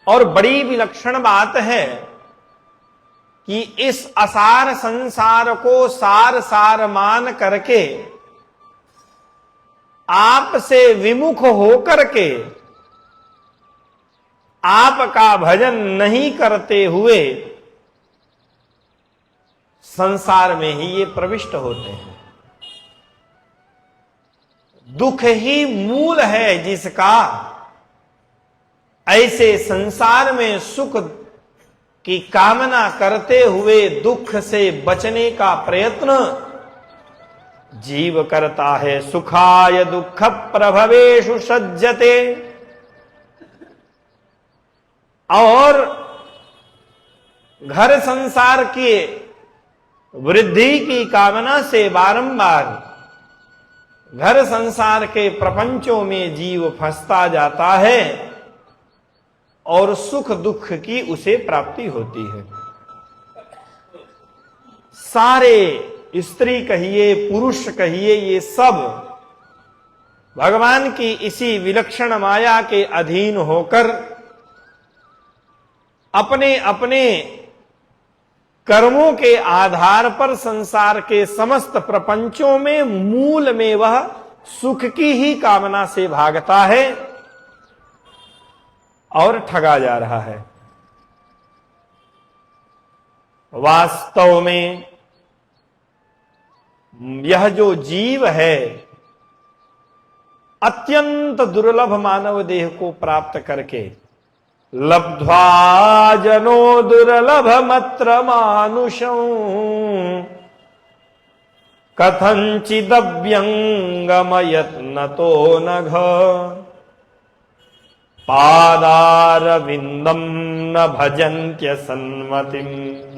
और बड़ी विलक्षण बात है कि इस असार संसार को सार सार मान करके आपसे विमुख होकर के आपका भजन नहीं करते हुए संसार में ही ये प्रविष्ट होते हैं। दुख ही मूल है जिसका, ऐसे संसार में सुख की कामना करते हुए दुख से बचने का प्रयत्न जीव करता है। सुखाय दुख प्रभवेषु सज्जते, और घर संसार की वृद्धि की कामना से बारंबार घर संसार के प्रपंचों में जीव फंसता जाता है और सुख दुख की उसे प्राप्ति होती है। सारे स्त्री कहिए पुरुष कहिए, ये सब भगवान की इसी विलक्षण माया के अधीन होकर अपने अपने कर्मों के आधार पर संसार के समस्त प्रपंचों में मूल में वह सुख की ही कामना से भागता है और ठगा जा रहा है। वास्तव में यह जो जीव है अत्यंत दुर्लभ मानव देह को प्राप्त करके लब्ध्वा जनो दुर्लभ मत्र मानुषं कथंचिदव्यंगमयत्नतो नघ पादारविंदम न भजन्त्य सन्मतिं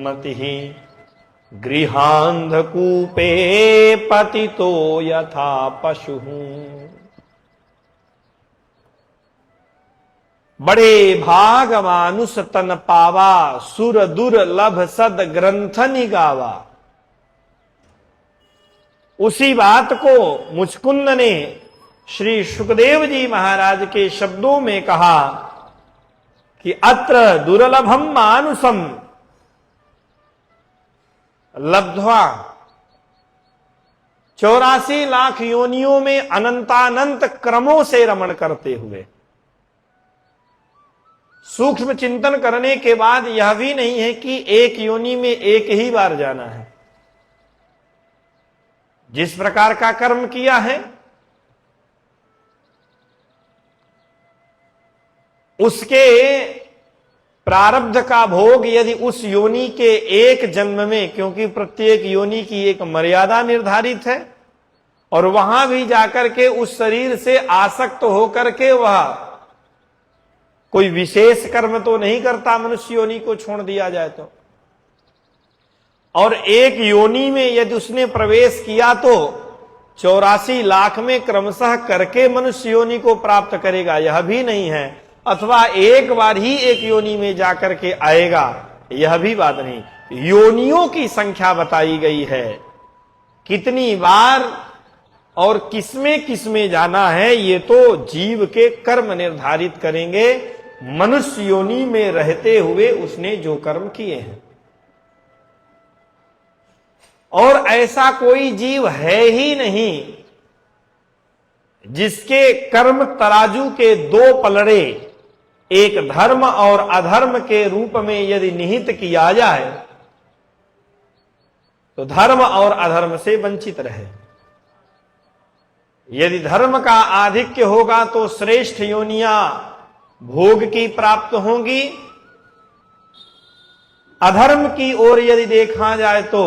मतिः गृहांधकूपे पतितो यथा पशुः। बड़े भाग मानुष तन पावा, सुर दुर्लभ सद ग्रंथ निगावा। उसी बात को मुचकुंद ने श्री सुखदेव जी महाराज के शब्दों में कहा कि अत्र दुर्लभम मानुषम लब्ध्वा, 84 लाख योनियों में अनंतानंत क्रमों से रमण करते हुए सूक्ष्म चिंतन करने के बाद यह भी नहीं है कि एक योनि में एक ही बार जाना है। जिस प्रकार का कर्म किया है उसके प्रारब्ध का भोग यदि उस योनि के एक जन्म में, क्योंकि प्रत्येक योनि की एक मर्यादा निर्धारित है और वहां भी जाकर के उस शरीर से आसक्त होकर के वह कोई विशेष कर्म तो नहीं करता, मनुष्य योनि को छोड़ दिया जाए तो। और एक योनि में यदि उसने प्रवेश किया तो 84 लाख में क्रमशः करके मनुष्य योनि को प्राप्त करेगा, यह भी नहीं है। अथवा एक बार ही एक योनि में जाकर के आएगा, यह भी बात नहीं। योनियों की संख्या बताई गई है, कितनी बार और किसमें किसमें जाना है ये तो जीव के कर्म निर्धारित करेंगे। मनुष्य योनि में रहते हुए उसने जो कर्म किए हैं, और ऐसा कोई जीव है ही नहीं जिसके कर्म तराजू के दो पलड़े एक धर्म और अधर्म के रूप में यदि निहित किया जाए तो धर्म और अधर्म से वंचित रहे। यदि धर्म का आधिक्य होगा तो श्रेष्ठ योनियां भोग की प्राप्त होंगी, अधर्म की ओर यदि देखा जाए तो